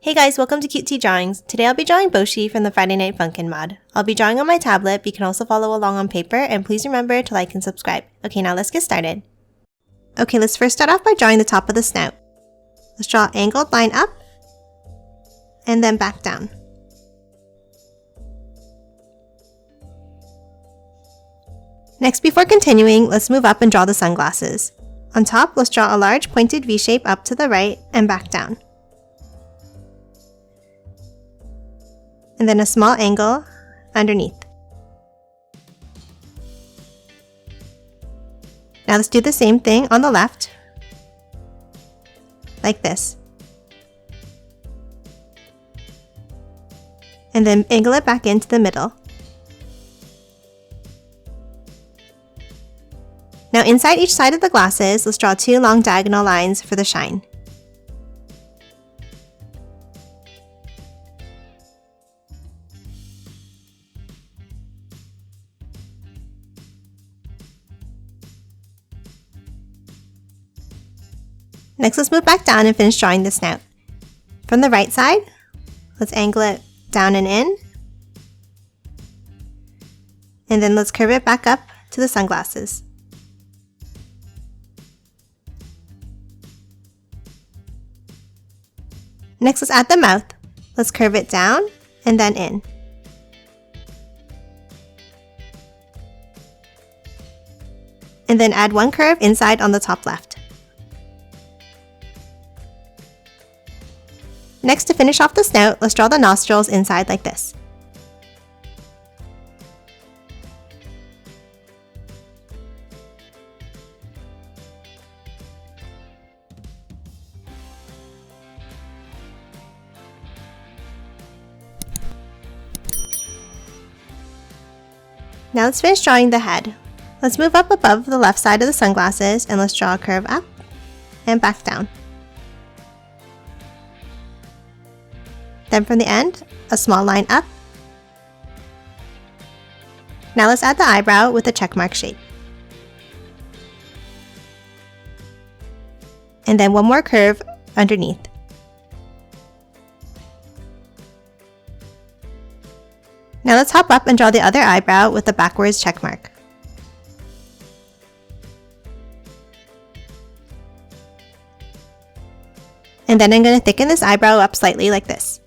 Hey guys, welcome to Cute Tea Drawings. Today I'll be drawing Boshi from the Friday Night Funkin mod. I'll be drawing on my tablet, but you can also follow along on paper, and please remember to like and subscribe. Okay, now let's get started. Okay, let's first start off by drawing the top of the snout. Let's draw an angled line up, and then back down. Next, before continuing, let's move up and draw the sunglasses. On top, let's draw a large pointed V shape up to the right and back down. And then a small angle underneath. Now let's do the same thing on the left, like this. And then angle it back into the middle. Now inside each side of the glasses, let's draw two long diagonal lines for the shine. Next, let's move back down and finish drawing the snout. From the right side, let's angle it down and in. And then let's curve it back up to the sunglasses. Next, let's add the mouth. Let's curve it down and then in. And then add one curve inside on the top left. Next, to finish off the snout, let's draw the nostrils inside like this. Now let's finish drawing the head. Let's move up above the left side of the sunglasses and let's draw a curve up and back down. Then from the end, a small line up. Now let's add the eyebrow with a checkmark shape. And then one more curve underneath. Now let's hop up and draw the other eyebrow with a backwards checkmark. And then I'm going to thicken this eyebrow up slightly like this.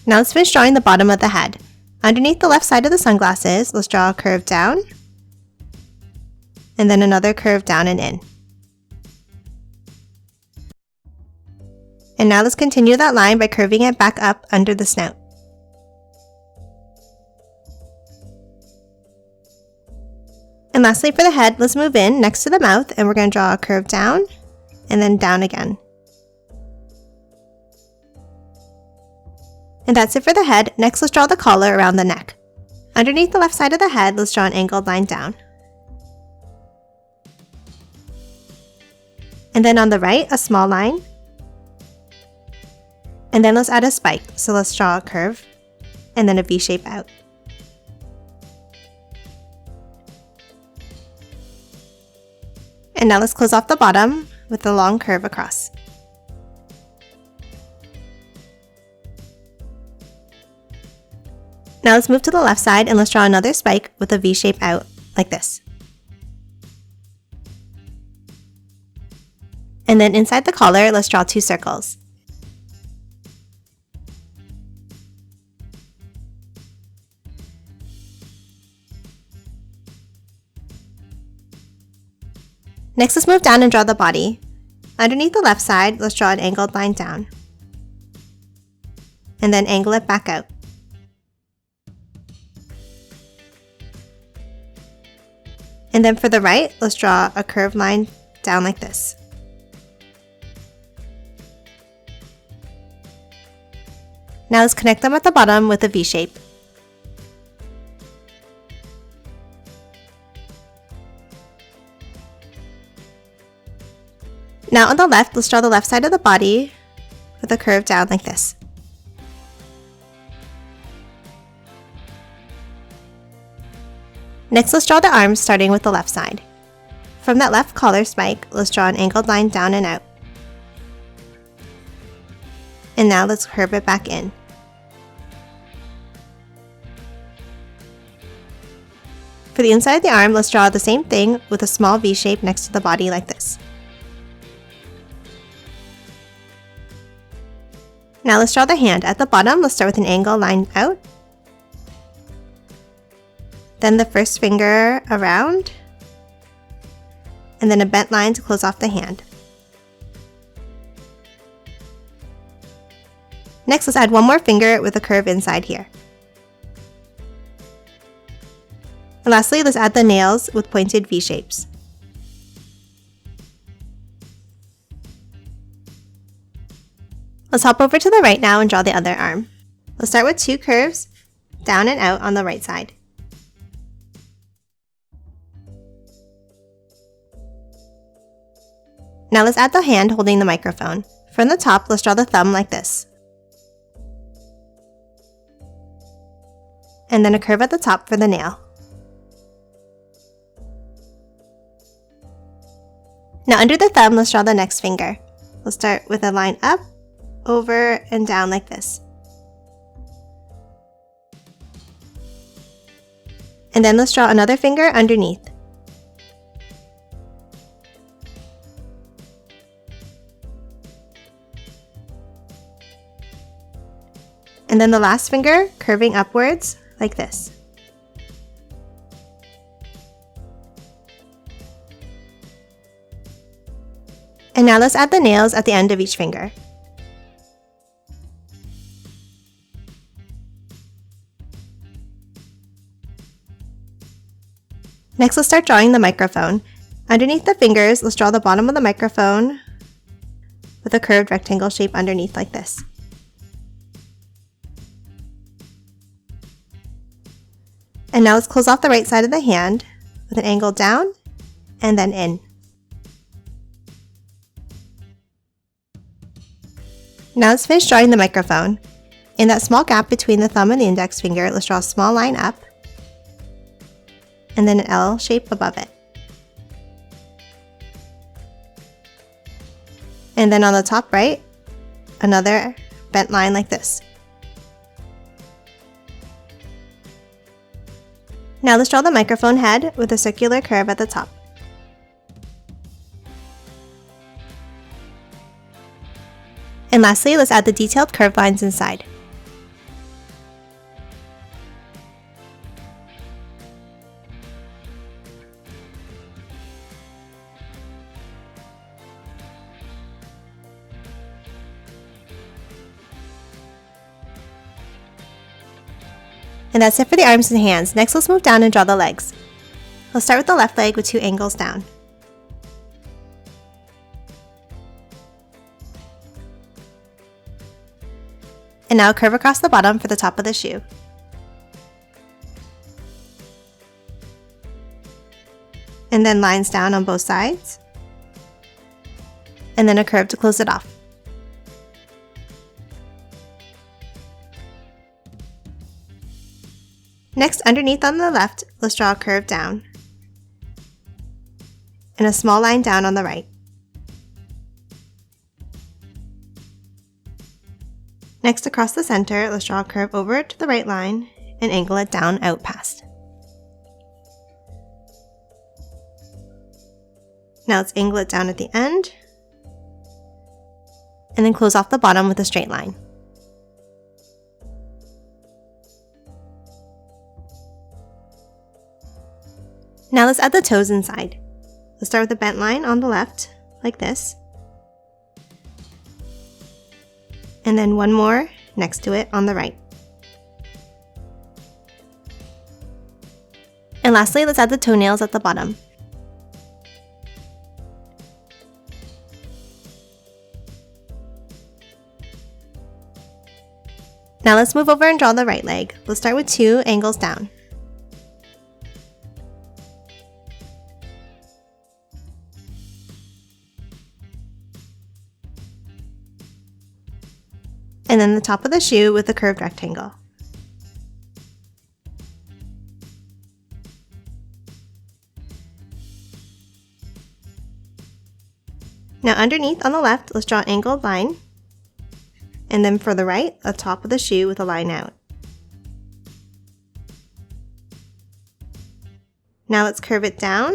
Now let's finish drawing the bottom of the head. Underneath the left side of the sunglasses, let's draw a curve down, and then another curve down and in. And now let's continue that line by curving it back up under the snout. And lastly for the head, let's move in next to the mouth and we're going to draw a curve down and then down again. And that's it for the head. Next, let's draw the collar around the neck. Underneath the left side of the head, let's draw an angled line down. And then on the right, a small line. And then let's add a spike. So let's draw a curve and then a V shape out. And now let's close off the bottom with a long curve across. Now let's move to the left side and let's draw another spike with a V shape out like this. And then inside the collar, let's draw two circles. Next, let's move down and draw the body. Underneath the left side, let's draw an angled line down. And then angle it back out. And then for the right, let's draw a curved line down like this. Now let's connect them at the bottom with a V shape. Now on the left, let's draw the left side of the body with a curve down like this. Next, let's draw the arms starting with the left side. From that left collar spike, let's draw an angled line down and out. And now let's curve it back in. For the inside of the arm, let's draw the same thing with a small V shape next to the body like this. Now let's draw the hand. At the bottom, let's start with an angle line out. Then the first finger around. And then a bent line to close off the hand. Next, let's add one more finger with a curve inside here. And lastly, let's add the nails with pointed V shapes. Let's hop over to the right now and draw the other arm. Let's start with two curves, down and out on the right side. Now let's add the hand holding the microphone. From the top, let's draw the thumb like this. And then a curve at the top for the nail. Now under the thumb, let's draw the next finger. Let's start with a line up, over, and down like this. And then let's draw another finger underneath. And then the last finger curving upwards like this. And now let's add the nails at the end of each finger. Next, let's start drawing the microphone. Underneath the fingers, let's draw the bottom of the microphone with a curved rectangle shape underneath like this. And now let's close off the right side of the hand with an angle down and then in. Now let's finish drawing the microphone. In that small gap between the thumb and the index finger, let's draw a small line up and then an L shape above it. And then on the top right, another bent line like this. Now let's draw the microphone head with a circular curve at the top. And lastly, let's add the detailed curved lines inside. And that's it for the arms and hands. Next, let's move down and draw the legs. Let's start with the left leg with two angles down. And now curve across the bottom for the top of the shoe. And then lines down on both sides. And then a curve to close it off. Next, underneath on the left, let's draw a curve down and a small line down on the right. Next, across the center, let's draw a curve over to the right line and angle it down out past. Now let's angle it down at the end and then close off the bottom with a straight line. Now let's add the toes inside. Let's start with a bent line on the left, like this. And then one more next to it on the right. And lastly, let's add the toenails at the bottom. Now let's move over and draw the right leg. Let's start with two angles down. And then the top of the shoe with a curved rectangle. Now underneath on the left, let's draw an angled line. And then for the right, the top of the shoe with a line out. Now let's curve it down.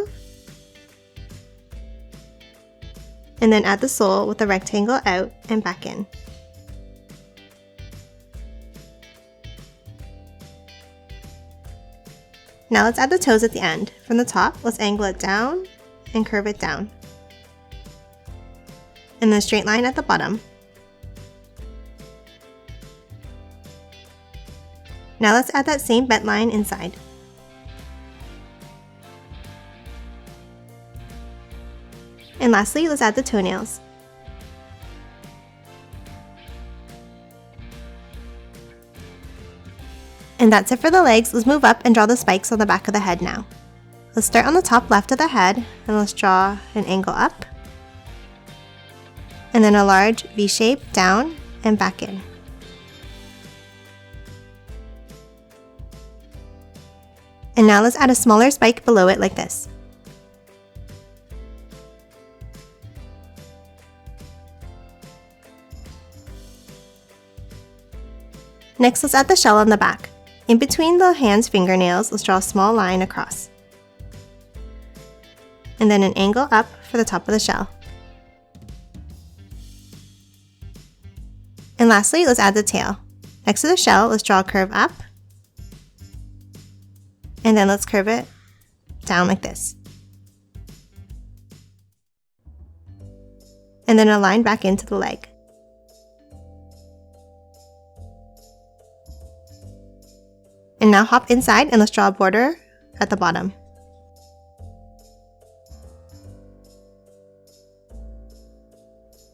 And then add the sole with a rectangle out and back in. Now let's add the toes at the end. From the top, let's angle it down and curve it down. And then a straight line at the bottom. Now let's add that same bent line inside. And lastly, let's add the toenails. And that's it for the legs. Let's move up and draw the spikes on the back of the head now. Let's start on the top left of the head and let's draw an angle up. And then a large V shape down and back in. And now let's add a smaller spike below it like this. Next, let's add the shell on the back. In between the hand's fingernails, let's draw a small line across. And then an angle up for the top of the shell. And lastly, let's add the tail. Next to the shell, let's draw a curve up. And then let's curve it down like this. And then a line back into the leg. And now hop inside and let's draw a border at the bottom.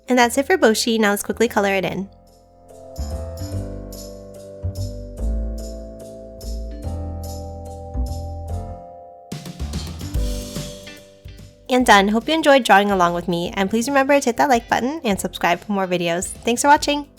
And that's it for Boshi. Now let's quickly color it in. And done. Hope you enjoyed drawing along with me, and please remember to hit that like button and subscribe for more videos. Thanks for watching!